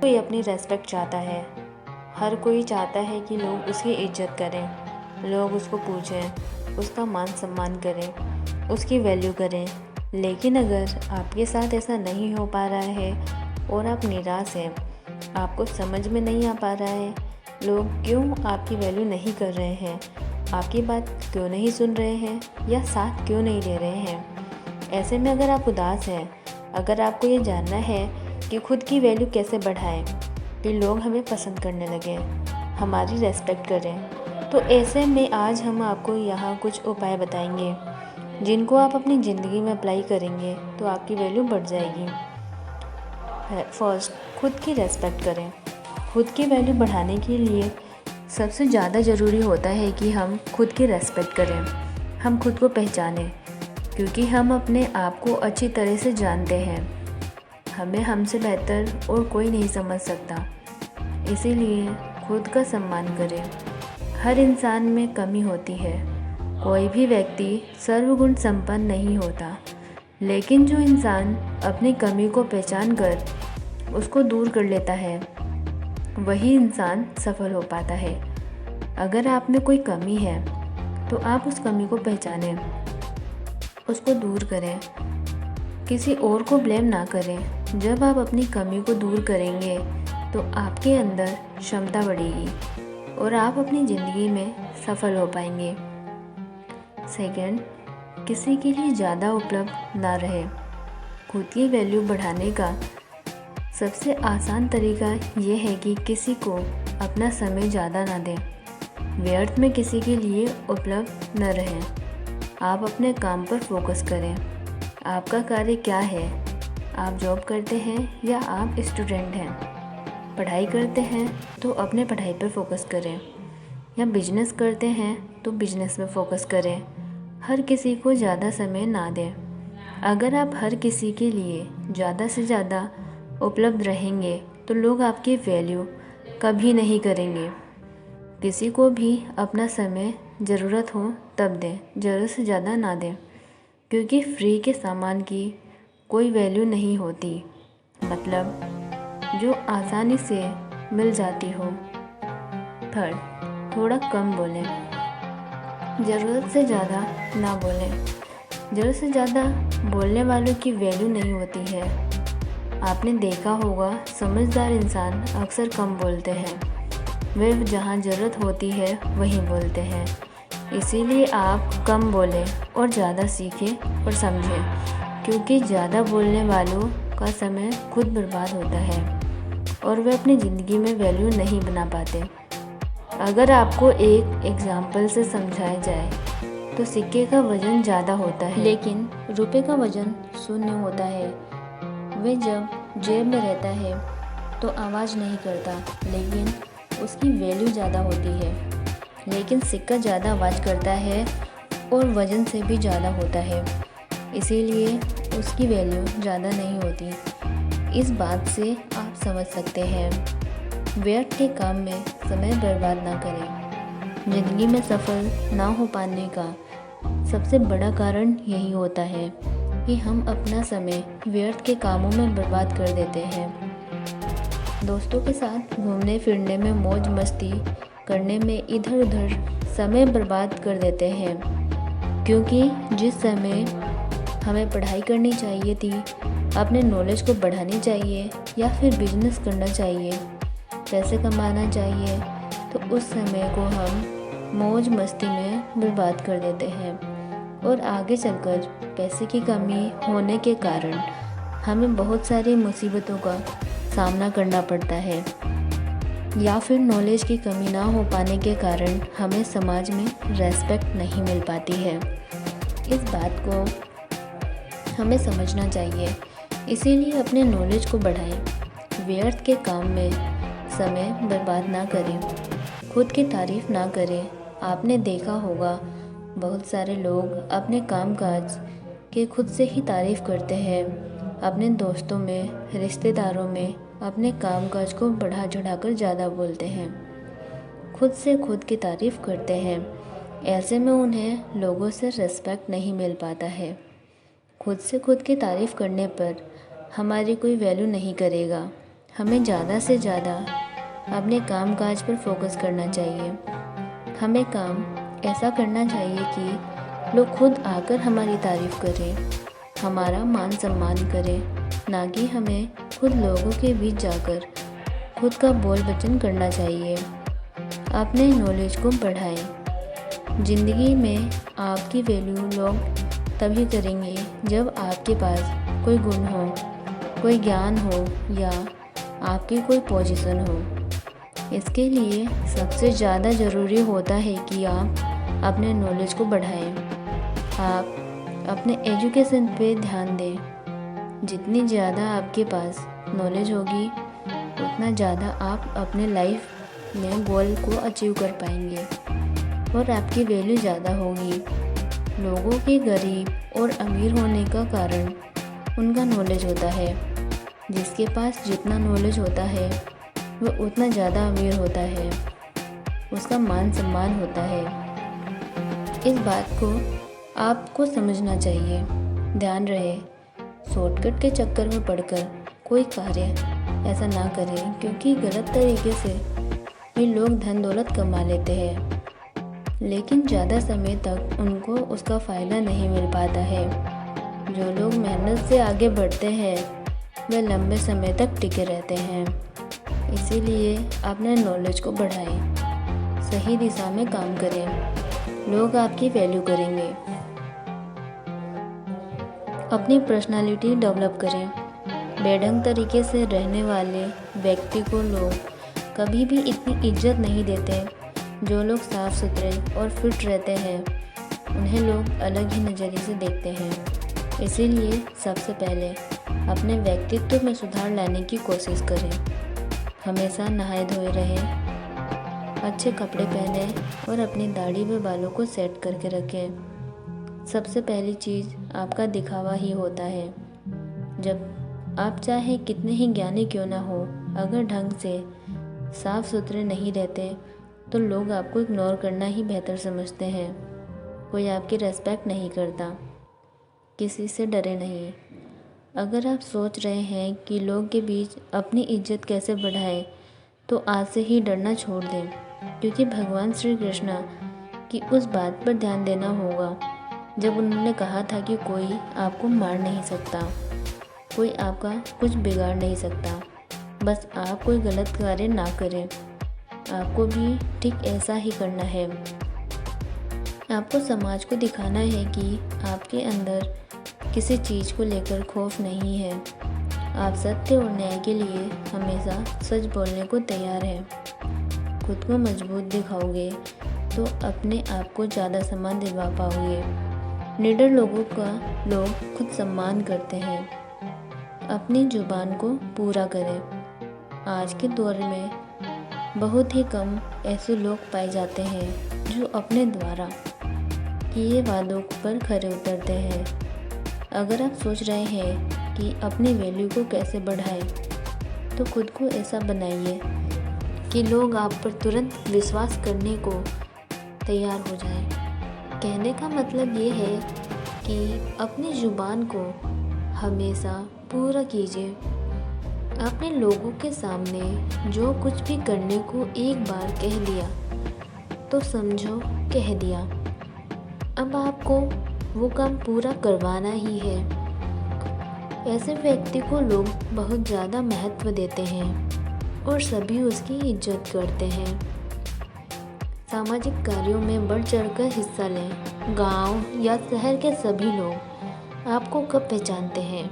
कोई अपनी रेस्पेक्ट चाहता है। हर कोई चाहता है कि लोग उसकी इज्जत करें, लोग उसको पूछें, उसका मान सम्मान करें, उसकी वैल्यू करें। लेकिन अगर आपके साथ ऐसा नहीं हो पा रहा है और आप निराश हैं, आपको समझ में नहीं आ पा रहा है लोग क्यों आपकी वैल्यू नहीं कर रहे हैं, आपकी बात क्यों नहीं सुन रहे हैं या साथ क्यों नहीं दे रहे हैं, ऐसे में अगर आप उदास हैं, अगर आपको ये जानना है कि खुद की वैल्यू कैसे बढ़ाएं कि लोग हमें पसंद करने लगें, हमारी रेस्पेक्ट करें, तो ऐसे में आज हम आपको यहाँ कुछ उपाय बताएंगे जिनको आप अपनी ज़िंदगी में अप्लाई करेंगे तो आपकी वैल्यू बढ़ जाएगी। फर्स्ट, खुद की रेस्पेक्ट करें। खुद की वैल्यू बढ़ाने के लिए सबसे ज़्यादा ज़रूरी होता है कि हम खुद की रेस्पेक्ट करें, हम खुद को पहचानें, क्योंकि हम अपने आप को अच्छी तरह से जानते हैं। हमें हमसे बेहतर और कोई नहीं समझ सकता, इसीलिए खुद का सम्मान करें। हर इंसान में कमी होती है, कोई भी व्यक्ति सर्वगुण संपन्न नहीं होता, लेकिन जो इंसान अपनी कमी को पहचान कर उसको दूर कर लेता है वही इंसान सफल हो पाता है। अगर आप में कोई कमी है तो आप उस कमी को पहचानें, उसको दूर करें, किसी और को ब्लेम ना करें। जब आप अपनी कमी को दूर करेंगे तो आपके अंदर क्षमता बढ़ेगी और आप अपनी ज़िंदगी में सफल हो पाएंगे। सेकंड, किसी के लिए ज़्यादा उपलब्ध ना रहे। खुद की वैल्यू बढ़ाने का सबसे आसान तरीका ये है कि किसी को अपना समय ज़्यादा ना दें, व्यर्थ में किसी के लिए उपलब्ध न रहें। आप अपने काम पर फोकस करें। आपका कार्य क्या है? आप जॉब करते हैं या आप स्टूडेंट हैं? पढ़ाई करते हैं तो अपने पढ़ाई पर फोकस करें, या बिजनेस करते हैं तो बिजनेस में फोकस करें। हर किसी को ज़्यादा समय ना दें। अगर आप हर किसी के लिए ज़्यादा से ज़्यादा उपलब्ध रहेंगे तो लोग आपकी वैल्यू कभी नहीं करेंगे। किसी को भी अपना समय ज़रूरत हो तब दें, ज़रूरत से ज़्यादा ना दें, क्योंकि फ्री के सामान की कोई वैल्यू नहीं होती, मतलब जो आसानी से मिल जाती हो। थर्ड, थोड़ा कम बोलें, ज़रूरत से ज़्यादा ना बोलें। ज़रूरत से ज़्यादा बोलने वालों की वैल्यू नहीं होती है। आपने देखा होगा समझदार इंसान अक्सर कम बोलते हैं, वे जहाँ ज़रूरत होती है वहीं बोलते हैं। इसीलिए आप कम बोलें और ज़्यादा सीखें और समझें, क्योंकि ज़्यादा बोलने वालों का समय खुद बर्बाद होता है और वे अपनी ज़िंदगी में वैल्यू नहीं बना पाते। अगर आपको एक एग्जाम्पल से समझाया जाए तो सिक्के का वज़न ज़्यादा होता है, लेकिन रुपए का वज़न शून्य होता है। वह जब जेब में रहता है तो आवाज़ नहीं करता, लेकिन उसकी वैल्यू ज़्यादा होती है। लेकिन सिक्का ज़्यादा आवाज़ करता है और वज़न से भी ज़्यादा होता है, इसीलिए उसकी वैल्यू ज़्यादा नहीं होती। इस बात से आप समझ सकते हैं, व्यर्थ के काम में समय बर्बाद ना करें। ज़िंदगी में सफल ना हो पाने का सबसे बड़ा कारण यही होता है कि हम अपना समय व्यर्थ के कामों में बर्बाद कर देते हैं। दोस्तों के साथ घूमने फिरने में, मौज मस्ती करने में इधर उधर समय बर्बाद कर देते हैं, क्योंकि जिस समय हमें पढ़ाई करनी चाहिए थी, अपने नॉलेज को बढ़ानी चाहिए या फिर बिजनेस करना चाहिए, पैसे कमाना चाहिए, तो उस समय को हम मौज मस्ती में बर्बाद कर देते हैं और आगे चलकर पैसे की कमी होने के कारण हमें बहुत सारी मुसीबतों का सामना करना पड़ता है, या फिर नॉलेज की कमी ना हो पाने के कारण हमें समाज में रेस्पेक्ट नहीं मिल पाती है। इस बात को हमें समझना चाहिए, इसीलिए अपने नॉलेज को बढ़ाएं, व्यर्थ के काम में समय बर्बाद ना करें, खुद की तारीफ़ ना करें। आपने देखा होगा बहुत सारे लोग अपने कामकाज के खुद से ही तारीफ़ करते हैं, अपने दोस्तों में, रिश्तेदारों में अपने कामकाज को बढ़ा चढ़ाकर ज़्यादा बोलते हैं, खुद से खुद की तारीफ़ करते हैं। ऐसे में उन्हें लोगों से रिस्पेक्ट नहीं मिल पाता है। खुद से खुद की तारीफ़ करने पर हमारी कोई वैल्यू नहीं करेगा, हमें ज़्यादा से ज़्यादा अपने कामकाज पर फोकस करना चाहिए। हमें काम ऐसा करना चाहिए कि लोग खुद आकर हमारी तारीफ़ करें, हमारा मान सम्मान करें, ना कि हमें खुद लोगों के बीच जाकर खुद का बोल वचन करना चाहिए। अपने नॉलेज को बढ़ाएं। ज़िंदगी में आपकी वैल्यू लोग तभी करेंगे जब आपके पास कोई गुण हो, कोई ज्ञान हो या आपकी कोई पोजीशन हो। इसके लिए सबसे ज़्यादा ज़रूरी होता है कि आप अपने नॉलेज को बढ़ाएं। आप अपने एजुकेशन पे ध्यान दें। जितनी ज़्यादा आपके पास नॉलेज होगी उतना ज़्यादा आप अपने लाइफ में गोल को अचीव कर पाएंगे और आपकी वैल्यू ज़्यादा होगी। लोगों के गरीब और अमीर होने का कारण उनका नॉलेज होता है। जिसके पास जितना नॉलेज होता है वह उतना ज़्यादा अमीर होता है, उसका मान सम्मान होता है। इस बात को आपको समझना चाहिए। ध्यान रहे, शॉर्टकट के चक्कर में पड़कर कोई कार्य ऐसा ना करें, क्योंकि गलत तरीके से भी लोग धन दौलत कमा लेते हैं, लेकिन ज़्यादा समय तक उनको उसका फ़ायदा नहीं मिल पाता है। जो लोग मेहनत से आगे बढ़ते हैं वे लंबे समय तक टिके रहते हैं। इसीलिए अपने नॉलेज को बढ़ाएं, सही दिशा में काम करें, लोग आपकी वैल्यू करेंगे। अपनी पर्सनालिटी डेवलप करें। बेढंग तरीके से रहने वाले व्यक्ति को लोग कभी भी इतनी इज्जत नहीं देते। जो लोग साफ सुथरे और फिट रहते हैं उन्हें लोग अलग ही नज़रिए से देखते हैं। इसीलिए सबसे पहले अपने व्यक्तित्व में सुधार लाने की कोशिश करें। हमेशा नहाए धोए रहें, अच्छे कपड़े पहने और अपनी दाढ़ी व बालों को सेट करके रखें। सबसे पहली चीज़ आपका दिखावा ही होता है। जब आप चाहे कितने ही ज्ञानी क्यों ना हो, अगर ढंग से साफ सुथरे नहीं रहते तो लोग आपको इग्नोर करना ही बेहतर समझते हैं। कोई आपकी रेस्पेक्ट नहीं करता। किसी से डरे नहीं। अगर आप सोच रहे हैं कि लोग के बीच अपनी इज्जत कैसे बढ़ाएं, तो आज से ही डरना छोड़ दें, क्योंकि भगवान श्री कृष्ण की उस बात पर ध्यान देना होगा जब उन्होंने कहा था कि कोई आपको मार नहीं सकता, कोई आपका कुछ बिगाड़ नहीं सकता। बस आप कोई गलत कार्य ना करें। आपको भी ठीक ऐसा ही करना है। आपको समाज को दिखाना है कि आपके अंदर किसी चीज़ को लेकर खौफ नहीं है। आप सत्य और न्याय के लिए हमेशा सच बोलने को तैयार हैं। खुद को मजबूत दिखाओगे तो अपने आप को ज़्यादा सम्मान दिलवा पाओगे। निडर लोगों का लोग खुद सम्मान करते हैं। अपनी जुबान को पूरा करें। आज के दौर में बहुत ही कम ऐसे लोग पाए जाते हैं जो अपने द्वारा किए वादों पर खरे उतरते हैं। अगर आप सोच रहे हैं कि अपनी वैल्यू को कैसे बढ़ाएं, तो खुद को ऐसा बनाइए कि लोग आप पर तुरंत विश्वास करने को तैयार हो जाएं। कहने का मतलब ये है कि अपनी ज़ुबान को हमेशा पूरा कीजिए। अपने लोगों के सामने जो कुछ भी करने को एक बार कह दिया तो समझो कह दिया। अब आपको वो काम पूरा करवाना ही है। ऐसे व्यक्ति को लोग बहुत ज़्यादा महत्व देते हैं और सभी उसकी इज्जत करते हैं। सामाजिक कार्यों में बढ़ चढ़कर हिस्सा लें। गांव या शहर के सभी लोग आपको कब पहचानते हैं?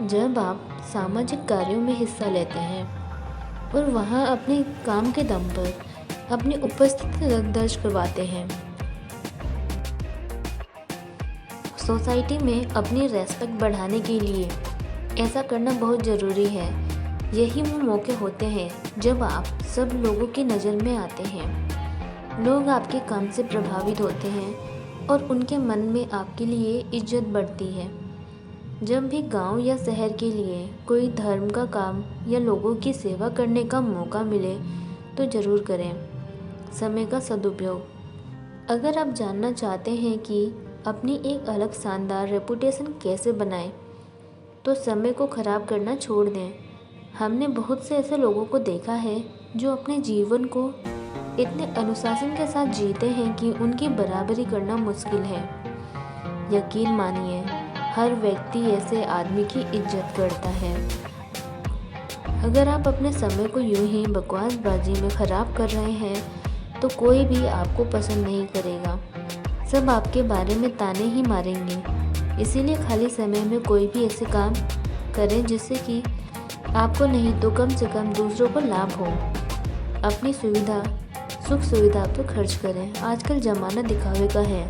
जब आप सामाजिक कार्यों में हिस्सा लेते हैं और वहां अपने काम के दम पर अपनी उपस्थिति दर्ज करवाते हैं। सोसाइटी में अपनी रेस्पेक्ट बढ़ाने के लिए ऐसा करना बहुत ज़रूरी है। यही वो मौके होते हैं जब आप सब लोगों की नज़र में आते हैं। लोग आपके काम से प्रभावित होते हैं और उनके मन में आपके लिए इज्जत बढ़ती है। जब भी गांव या शहर के लिए कोई धर्म का काम या लोगों की सेवा करने का मौका मिले तो ज़रूर करें। समय का सदुपयोग। अगर आप जानना चाहते हैं कि अपनी एक अलग शानदार रेपुटेशन कैसे बनाएं, तो समय को ख़राब करना छोड़ दें। हमने बहुत से ऐसे लोगों को देखा है जो अपने जीवन को इतने अनुशासन के साथ जीते हैं कि उनकी बराबरी करना मुश्किल है। यकीन मानिए, हर व्यक्ति ऐसे आदमी की इज्जत करता है। अगर आप अपने समय को यूं ही बकवासबाजी में ख़राब कर रहे हैं तो कोई भी आपको पसंद नहीं करेगा। सब आपके बारे में ताने ही मारेंगे। इसीलिए खाली समय में कोई भी ऐसे काम करें जिससे कि आपको नहीं तो कम से कम दूसरों को लाभ हो। अपनी सुख सुविधा तो खर्च करें। आजकल ज़माना दिखावे का है।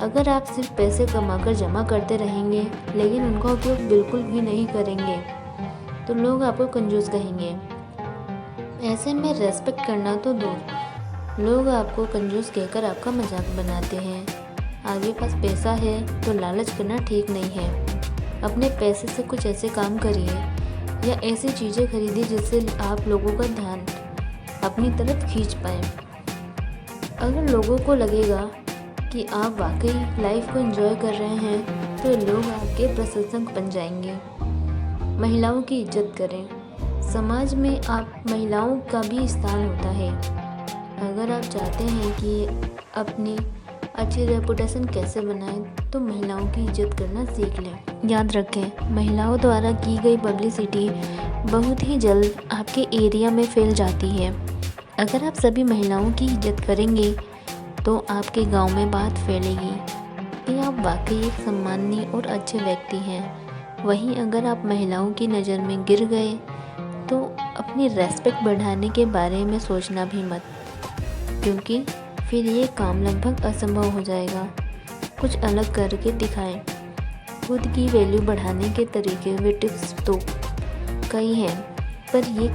अगर आप सिर्फ पैसे कमाकर जमा करते रहेंगे लेकिन उनका उपयोग बिल्कुल भी नहीं करेंगे तो लोग आपको कंजूस कहेंगे। ऐसे में रेस्पेक्ट करना तो दूर, लोग आपको कंजूस कहकर आपका मजाक बनाते हैं। आपके पास पैसा है तो लालच करना ठीक नहीं है। अपने पैसे से कुछ ऐसे काम करिए या ऐसी चीज़ें खरीदिए जिससे आप लोगों का ध्यान अपनी तरफ खींच पाएँ। अगर लोगों को लगेगा कि आप वाकई लाइफ को एंजॉय कर रहे हैं तो लोग आपके प्रशंसक बन जाएंगे। महिलाओं की इज्जत करें। समाज में आप महिलाओं का भी स्थान होता है। अगर आप चाहते हैं कि अपनी अच्छी रेपुटेशन कैसे बनाएं तो महिलाओं की इज्जत करना सीख लें। याद रखें, महिलाओं द्वारा की गई पब्लिसिटी बहुत ही जल्द आपके एरिया में फैल जाती है। अगर आप सभी महिलाओं की इज्जत करेंगे तो आपके गांव में बात फैलेगी कि आप वाकई एक सम्माननीय और अच्छे व्यक्ति हैं। वहीं अगर आप महिलाओं की नज़र में गिर गए तो अपनी रेस्पेक्ट बढ़ाने के बारे में सोचना भी मत, क्योंकि फिर ये काम लगभग असंभव हो जाएगा। कुछ अलग करके दिखाएं। खुद की वैल्यू बढ़ाने के तरीके व टिप्स तो कई हैं, पर ये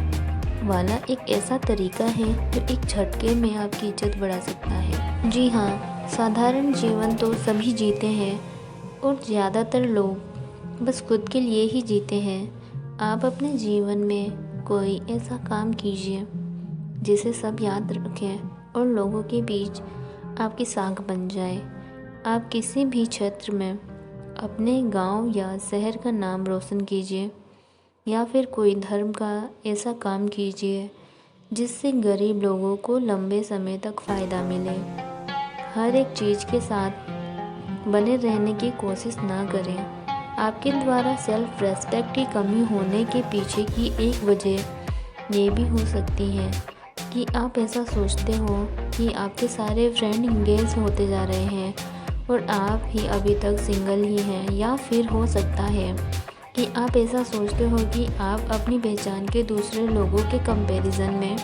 वाला एक ऐसा तरीका है जो एक झटके में आपकी इज्जत बढ़ा सकता है। जी हाँ, साधारण जीवन तो सभी जीते हैं और ज़्यादातर लोग बस खुद के लिए ही जीते हैं। आप अपने जीवन में कोई ऐसा काम कीजिए जिसे सब याद रखें और लोगों के बीच आपकी साख बन जाए। आप किसी भी क्षेत्र में अपने गांव या शहर का नाम रोशन कीजिए या फिर कोई धर्म का ऐसा काम कीजिए जिससे गरीब लोगों को लंबे समय तक फ़ायदा मिले। हर एक चीज़ के साथ बने रहने की कोशिश ना करें। आपके द्वारा सेल्फ रेस्पेक्ट की कमी होने के पीछे की एक वजह ये भी हो सकती है कि आप ऐसा सोचते हो कि आपके सारे फ्रेंड इंगेज होते जा रहे हैं और आप ही अभी तक सिंगल ही हैं, या फिर हो सकता है कि आप ऐसा सोचते हो कि आप अपनी पहचान के दूसरे लोगों के कंपैरिजन में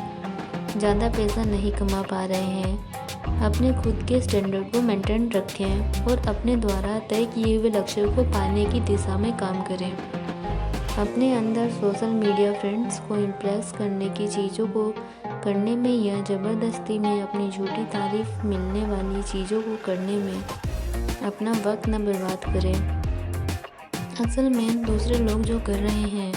ज़्यादा पैसा नहीं कमा पा रहे हैं। अपने खुद के स्टैंडर्ड को मेंटेन रखें और अपने द्वारा तय किए हुए लक्ष्य को पाने की दिशा में काम करें। अपने अंदर सोशल मीडिया फ्रेंड्स को इम्प्रेस करने की चीज़ों को करने में या ज़बरदस्ती में अपनी झूठी तारीफ मिलने वाली चीज़ों को करने में अपना वक्त न बर्बाद करें। असल में दूसरे लोग जो कर रहे हैं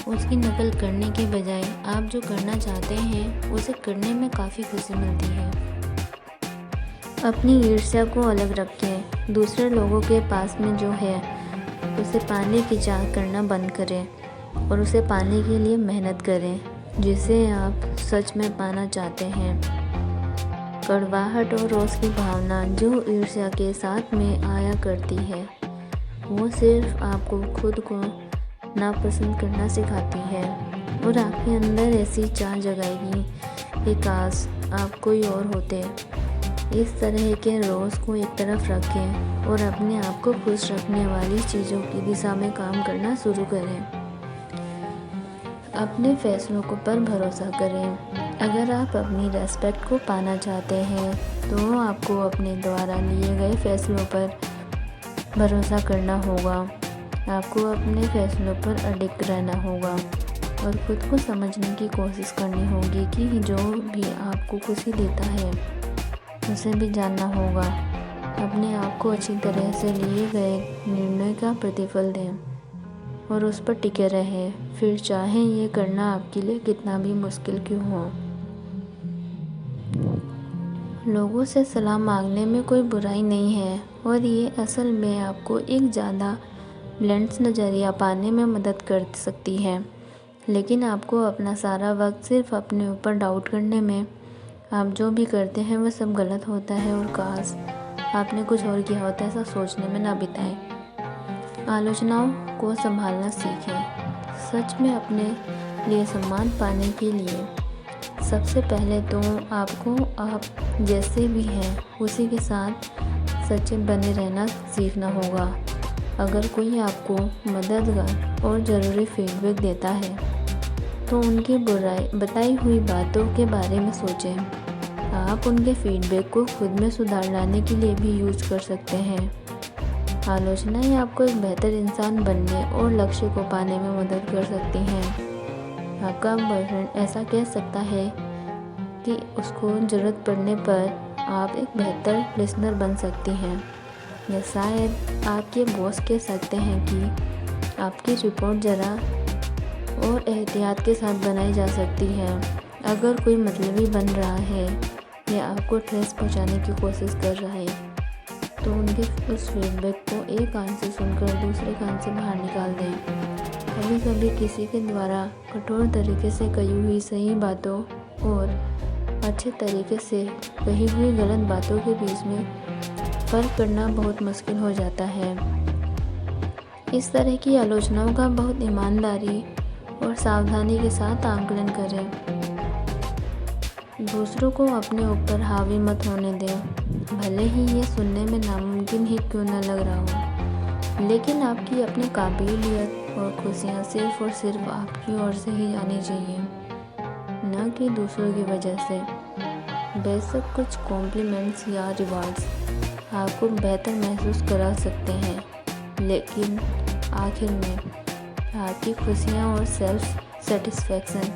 उसकी नकल करने के बजाय आप जो करना चाहते हैं उसे करने में काफ़ी खुशी मिलती है। अपनी ईर्ष्या को अलग रखें। दूसरे लोगों के पास में जो है उसे पाने की चाह करना बंद करें और उसे पाने के लिए मेहनत करें जिसे आप सच में पाना चाहते हैं। कड़वाहट और रोष की भावना जो ईर्ष्या के साथ में आया करती है वो सिर्फ आपको खुद को नापसंद करना सिखाती है और आपके अंदर ऐसी चाह जगाएगी कि काश आप कोई और होते। इस तरह के रोष को एक तरफ रखें और अपने आप को खुश रखने वाली चीज़ों की दिशा में काम करना शुरू करें। अपने फैसलों पर भरोसा करें। अगर आप अपनी रेस्पेक्ट को पाना चाहते हैं तो आपको अपने द्वारा लिए गए फैसलों पर भरोसा करना होगा। आपको अपने फैसलों पर अडिग रहना होगा और खुद को समझने की कोशिश करनी होगी कि जो भी आपको खुशी देता है उसे भी जानना होगा। अपने आप को अच्छी तरह से लिए गए निर्णय का प्रतिफल दें और उस पर टिके रहें, फिर चाहे ये करना आपके लिए कितना भी मुश्किल क्यों हो। लोगों से सलाह मांगने में कोई बुराई नहीं है और ये असल में आपको एक ज़्यादा बैलेंस नज़रिया पाने में मदद कर सकती है। लेकिन आपको अपना सारा वक्त सिर्फ अपने ऊपर डाउट करने में, आप जो भी करते हैं वह सब गलत होता है और काश आपने कुछ और किया होता है, ऐसा सोचने में ना बिताएं। आलोचनाओं को संभालना सीखें। सच में अपने लिए सम्मान पाने के लिए सबसे पहले तो आपको आप जैसे भी हैं उसी के साथ सच्चे बने रहना सीखना होगा। अगर कोई आपको मददगार और ज़रूरी फीडबैक देता है तो उनकी बताई हुई बातों के बारे में सोचें। आप उनके फीडबैक को खुद में सुधार लाने के लिए भी यूज कर सकते हैं। आलोचनाएं आपको एक बेहतर इंसान बनने और लक्ष्य को पाने में मदद कर सकती हैं। आपका बॉयफ्रेंड ऐसा कह सकता है कि उसको ज़रूरत पड़ने पर आप एक बेहतर लिसनर बन सकती हैं, या शायद आपके बॉस कह सकते हैं कि आपकी रिपोर्ट ज़रा और एहतियात के साथ बनाई जा सकती है। अगर कोई मतलबी बन रहा है या आपको ठेस पहुंचाने की कोशिश कर रहा है तो उनके उस फीडबैक को एक कान से सुनकर दूसरे कान से बाहर निकाल दें। कभी कभी किसी के द्वारा कठोर तरीके से कही हुई सही बातों और अच्छे तरीके से कही हुई गलत बातों के बीच में फ़र्क करना बहुत मुश्किल हो जाता है। इस तरह की आलोचनाओं का बहुत ईमानदारी और सावधानी के साथ आकलन करें। दूसरों को अपने ऊपर हावी मत होने दें, भले ही ये सुनने में नामुमकिन ही क्यों न लग रहा हो, लेकिन आपकी अपनी काबिलियत और खुशियाँ सिर्फ और सिर्फ आपकी ओर से ही आनी चाहिए, न कि दूसरों की वजह से। बेशक कुछ कॉम्प्लीमेंट्स या रिवॉर्ड्स आपको बेहतर महसूस करा सकते हैं, लेकिन आखिर में आपकी खुशियाँ और सेल्फ सेटिस्फैक्शन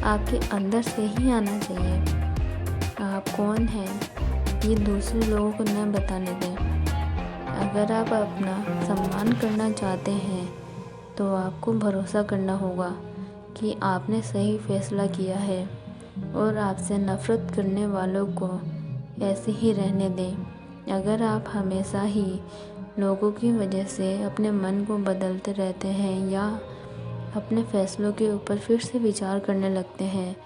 आपके अंदर से ही आना चाहिए। आप कौन हैं ये दूसरे लोगों को न बताने दें। अगर आप अपना सम्मान करना चाहते हैं तो आपको भरोसा करना होगा कि आपने सही फैसला किया है और आपसे नफ़रत करने वालों को ऐसे ही रहने दें। अगर आप हमेशा ही लोगों की वजह से अपने मन को बदलते रहते हैं या अपने फैसलों के ऊपर फिर से विचार करने लगते हैं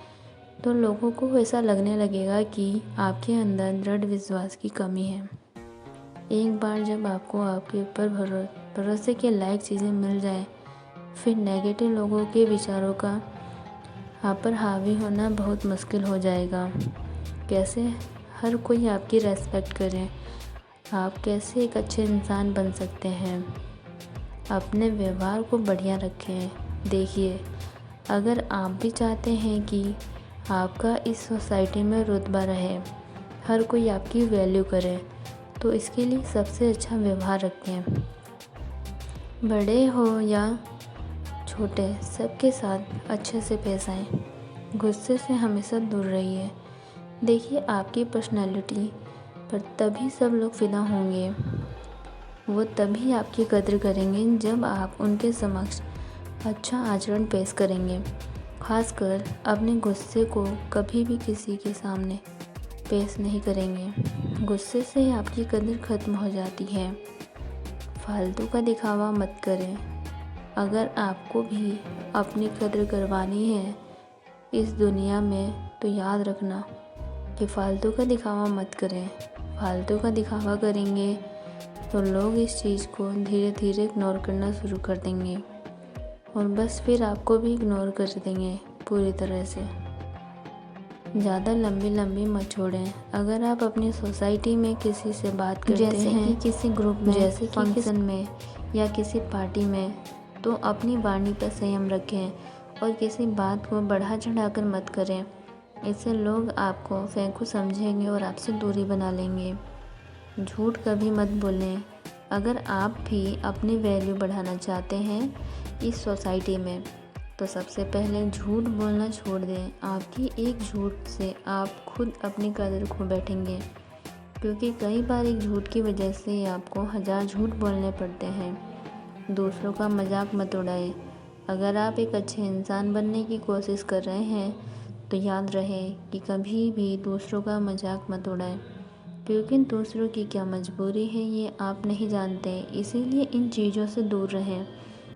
तो लोगों को ऐसा लगने लगेगा कि आपके अंदर दृढ़ विश्वास की कमी है। एक बार जब आपको आपके ऊपर भरोसे के लायक चीज़ें मिल जाए, फिर नेगेटिव लोगों के विचारों का आप पर हावी होना बहुत मुश्किल हो जाएगा। कैसे हर कोई आपकी रेस्पेक्ट करे, आप कैसे एक अच्छे इंसान बन सकते हैं। अपने व्यवहार को बढ़िया रखें। देखिए, अगर आप भी चाहते हैं कि आपका इस सोसाइटी में रुतबा रहे, हर कोई आपकी वैल्यू करे, तो इसके लिए सबसे अच्छा व्यवहार रखें। बड़े हो या छोटे, सबके साथ अच्छे से पेश आएं। गुस्से से हमेशा दूर रहिए। देखिए, आपकी पर्सनैलिटी पर तभी सब लोग फिदा होंगे, वो तभी आपकी कदर करेंगे जब आप उनके समक्ष अच्छा आचरण पेश करेंगे। खासकर अपने गुस्से को कभी भी किसी के सामने पेश नहीं करेंगे। गुस्से से आपकी कदर खत्म हो जाती है। फालतू का दिखावा मत करें। अगर आपको भी अपनी कदर करवानी है इस दुनिया में तो याद रखना कि फालतू का दिखावा मत करें। फालतू का दिखावा करेंगे तो लोग इस चीज़ को धीरे धीरे इग्नोर करना शुरू कर देंगे और बस फिर आपको भी इग्नोर कर देंगे पूरी तरह से। ज़्यादा लंबी मत छोड़ें। अगर आप अपनी सोसाइटी में किसी से बात करते हैं, कि किसी ग्रुप में, जैसे फंक्शन में या किसी पार्टी में, तो अपनी वाणी पर संयम रखें और किसी बात को बढ़ा चढ़ाकर मत करें। इससे लोग आपको फेंकू समझेंगे और आपसे दूरी बना लेंगे। झूठ कभी मत बोलें। अगर आप भी अपनी वैल्यू बढ़ाना चाहते हैं इस सोसाइटी में तो सबसे पहले झूठ बोलना छोड़ दें। आपकी एक झूठ से आप खुद अपनी कदर खो बैठेंगे, क्योंकि कई बार एक झूठ की वजह से आपको 1000 झूठ बोलने पड़ते हैं। दूसरों का मजाक मत उड़ाएं। अगर आप एक अच्छे इंसान बनने की कोशिश कर रहे हैं तो याद रहे कि कभी भी दूसरों का मजाक मत उड़ाएं, क्योंकि दूसरों की क्या मजबूरी है ये आप नहीं जानते। इसीलिए इन चीज़ों से दूर रहें।